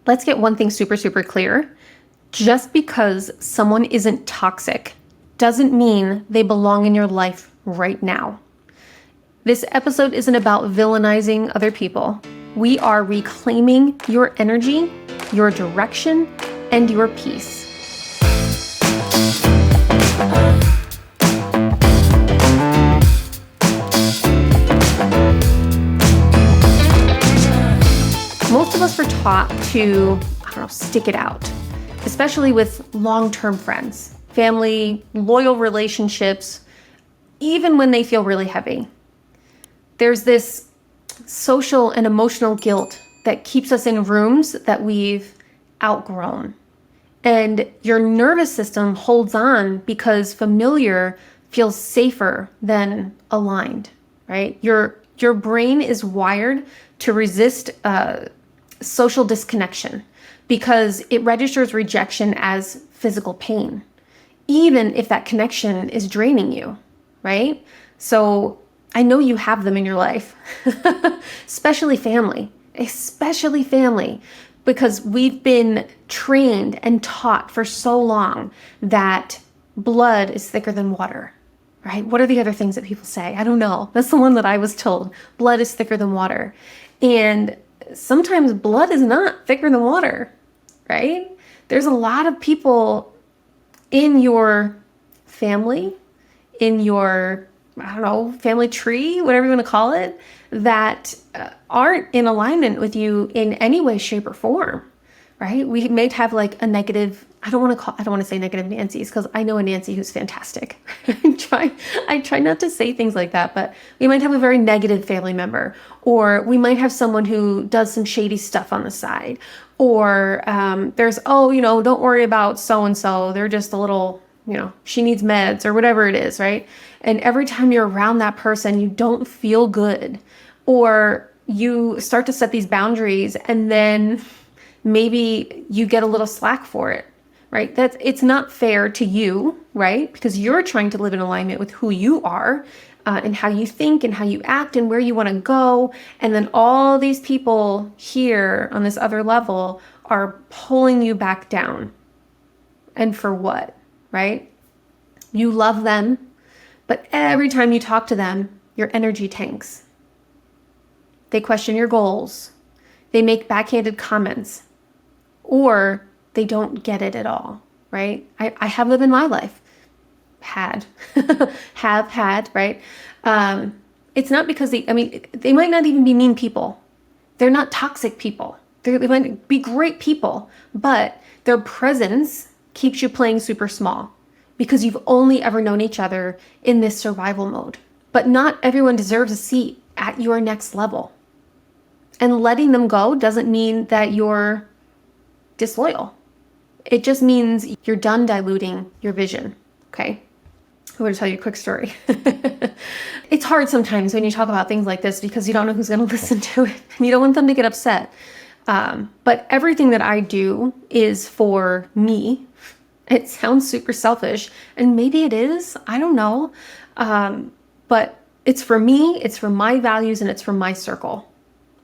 Let's get one thing super, super clear. Just because someone isn't toxic doesn't mean they belong in your life right now. This episode isn't about villainizing other people. We are reclaiming your energy, your direction, and your peace. Most of us were taught to, stick it out, especially with long-term friends, family, loyal relationships, even when they feel really heavy. There's this social and emotional guilt that keeps us in rooms that we've outgrown. And your nervous system holds on because familiar feels safer than aligned, right? Your brain is wired to resist social disconnection because it registers rejection as physical pain, even if that connection is draining you, right? So I know you have them in your life, especially family, because we've been trained and taught for so long that blood is thicker than water, right? What are the other things that people say? I don't know. That's the one that I was told. Blood is thicker than water. And sometimes blood is not thicker than water, right? There's a lot of people in your family, in your family tree, whatever you want to call it, that aren't in alignment with you in any way, shape, or form, right? We may have like a negative, I don't want to say negative Nancy's because I know a Nancy who's fantastic. I try not to say things like that, but we might have a very negative family member, or we might have someone who does some shady stuff on the side, or there's, don't worry about so-and-so. They're just a little, she needs meds or whatever it is, right? And every time you're around that person, you don't feel good, or you start to set these boundaries and then maybe you get a little slack for it, right? It's not fair to you, right? Because you're trying to live in alignment with who you are and how you think and how you act and where you want to go. And then all these people here on this other level are pulling you back down. And for what, right? You love them, but every time you talk to them, your energy tanks. They question your goals. They make backhanded comments, or they don't get it at all, right? I have them in my life. Have had, right? It's not because they might not even be mean people. They're not toxic people. They might be great people, but their presence keeps you playing super small because you've only ever known each other in this survival mode. But not everyone deserves a seat at your next level. And letting them go doesn't mean that you're disloyal. It just means you're done diluting your vision, okay? I'm going to tell you a quick story. It's hard sometimes when you talk about things like this because you don't know who's going to listen to it and you don't want them to get upset. But everything that I do is for me. It sounds super selfish, and maybe it is. I don't know. But it's for me, it's for my values, and it's for my circle.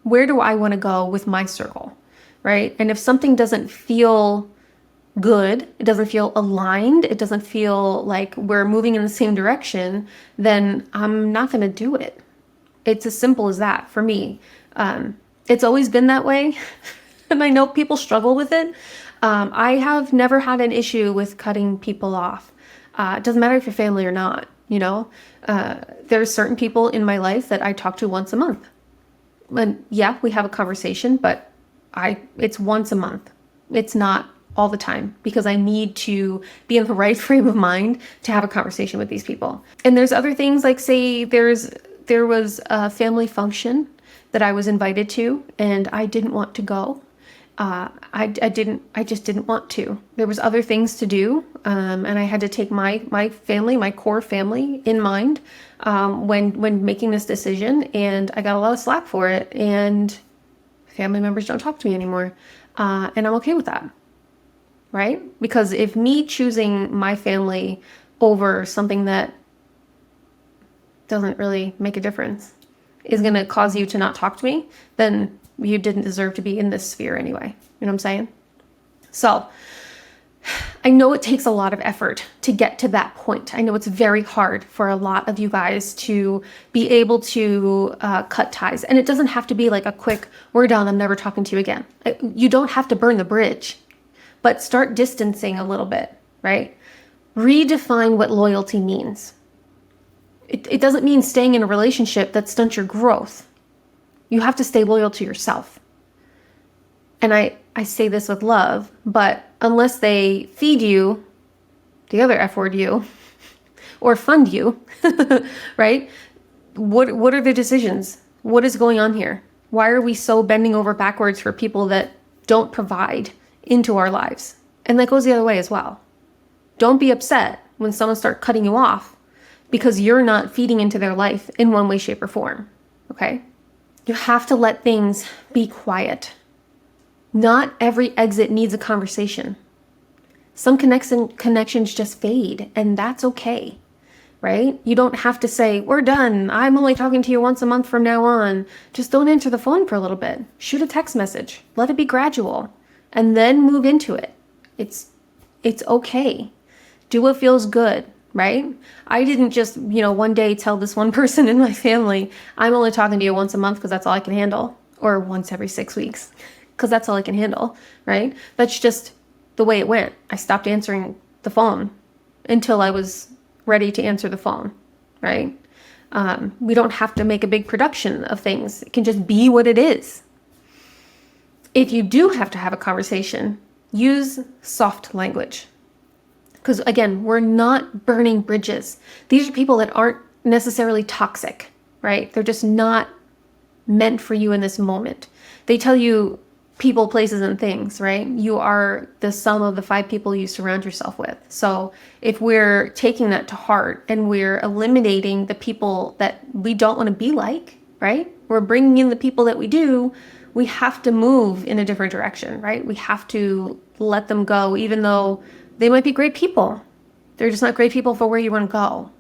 Where do I want to go with my circle, right? And if something doesn't feel good, it doesn't feel aligned, it doesn't feel like we're moving in the same direction, then I'm not going to do it. It's as simple as that for me. It's always been that way, and I know people struggle with it. I have never had an issue with cutting people off. It doesn't matter if you're family or not, There's certain people in my life that I talk to once a month. And yeah, we have a conversation, but it's once a month. It's not all the time because I need to be in the right frame of mind to have a conversation with these people. And there's other things like, say there was a family function that I was invited to and I didn't want to go. I just didn't want to. There was other things to do. And I had to take my family, my core family in mind, when making this decision, and I got a lot of slack for it, and family members don't talk to me anymore. And I'm okay with that. Right? Because if me choosing my family over something that doesn't really make a difference is going to cause you to not talk to me, then you didn't deserve to be in this sphere anyway. You know what I'm saying? So I know it takes a lot of effort to get to that point. I know it's very hard for a lot of you guys to be able to cut ties. And it doesn't have to be like a quick, we're done, I'm never talking to you again. You don't have to burn the bridge, but start distancing a little bit, right? Redefine what loyalty means. It doesn't mean staying in a relationship that stunts your growth. You have to stay loyal to yourself. And I say this with love, but unless they feed you, the other F word you, or fund you, right? What are the decisions? What is going on here? Why are we so bending over backwards for people that don't provide into our lives? And that goes the other way as well. Don't be upset when someone starts cutting you off because you're not feeding into their life in one way, shape, or form, okay? You have to let things be quiet. Not every exit needs a conversation. Some connections just fade, and that's okay, right? You don't have to say, we're done. I'm only talking to you once a month from now on. Just don't answer the phone for a little bit. Shoot a text message. Let it be gradual, and then move into it. It's okay. Do what feels good, right? I didn't just, one day tell this one person in my family, I'm only talking to you once a month because that's all I can handle, or once every 6 weeks. Because that's all I can handle, right? That's just the way it went. I stopped answering the phone until I was ready to answer the phone, right? We don't have to make a big production of things. It can just be what it is. If you do have to have a conversation, use soft language. Because again, we're not burning bridges. These are people that aren't necessarily toxic, right? They're just not meant for you in this moment. They tell you people, places, and things, right? You are the sum of the 5 people you surround yourself with. So if we're taking that to heart and we're eliminating the people that we don't want to be like, right? We're bringing in the people that we do, we have to move in a different direction, right? We have to let them go, even though they might be great people. They're just not great people for where you want to go.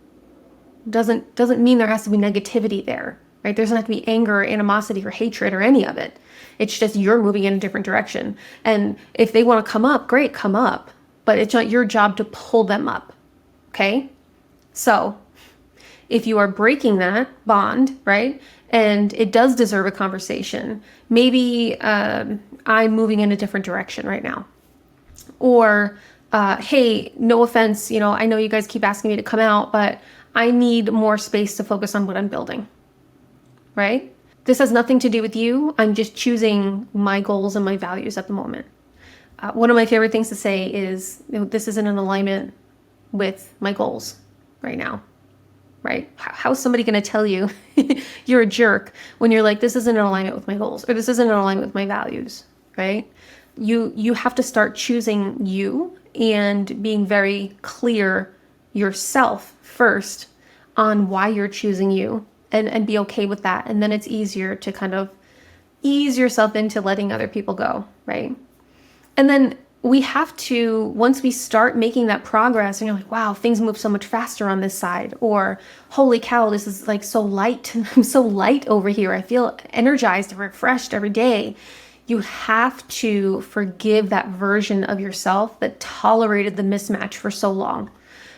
Doesn't mean there has to be negativity there, right? There doesn't have to be anger or animosity or hatred or any of it. It's just you're moving in a different direction. And if they want to come up, great, come up. But it's not your job to pull them up, okay? So if you are breaking that bond, right, and it does deserve a conversation, maybe I'm moving in a different direction right now. Or, hey, no offense, I know you guys keep asking me to come out, but I need more space to focus on what I'm building, right? This has nothing to do with you. I'm just choosing my goals and my values at the moment. One of my favorite things to say is, this isn't in alignment with my goals right now, right? How's somebody going to tell you you're a jerk when you're like, this isn't in alignment with my goals, or this isn't in alignment with my values, right? You have to start choosing you and being very clear yourself first on why you're choosing you. And be okay with that. And then it's easier to kind of ease yourself into letting other people go, right? And then we have to, once we start making that progress, and you're like, wow, things move so much faster on this side, or holy cow, this is like so light. I'm so light over here. I feel energized and refreshed every day. You have to forgive that version of yourself that tolerated the mismatch for so long.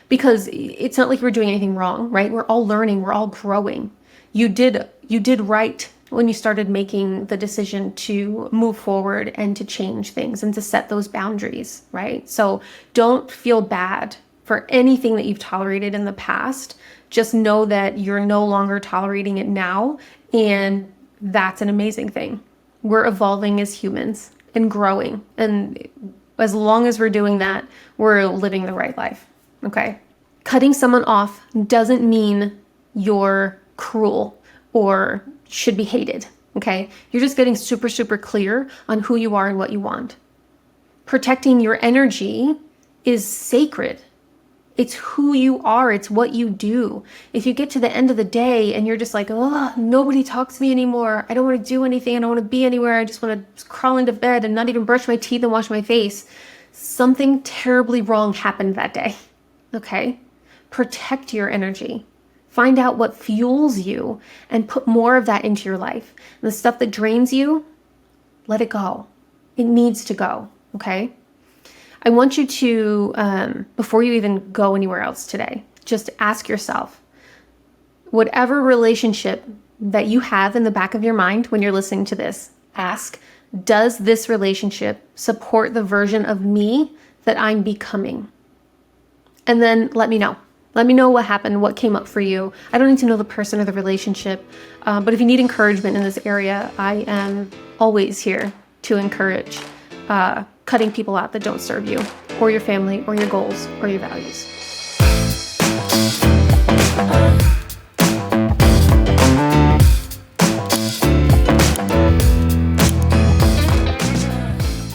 Because it's not like we're doing anything wrong, right? We're all learning, we're all growing. You did right when you started making the decision to move forward and to change things and to set those boundaries, right? So don't feel bad for anything that you've tolerated in the past. Just know that you're no longer tolerating it now, and that's an amazing thing. We're evolving as humans and growing, and as long as we're doing that, we're living the right life, okay? Cutting someone off doesn't mean you're cruel or should be hated, okay? You're just getting super, super clear on who you are and what you want. Protecting your energy is sacred. It's who you are. It's what you do. If you get to the end of the day and you're just like, oh, nobody talks to me anymore. I don't want to do anything. I don't want to be anywhere. I just want to crawl into bed and not even brush my teeth and wash my face. Something terribly wrong happened that day, okay? Protect your energy. Find out what fuels you and put more of that into your life. And the stuff that drains you, let it go. It needs to go, okay? I want you to, before you even go anywhere else today, just ask yourself, whatever relationship that you have in the back of your mind when you're listening to this, ask, does this relationship support the version of me that I'm becoming? And then let me know. Let me know what happened, what came up for you. I don't need to know the person or the relationship, but if you need encouragement in this area, I am always here to encourage cutting people out that don't serve you or your family or your goals or your values.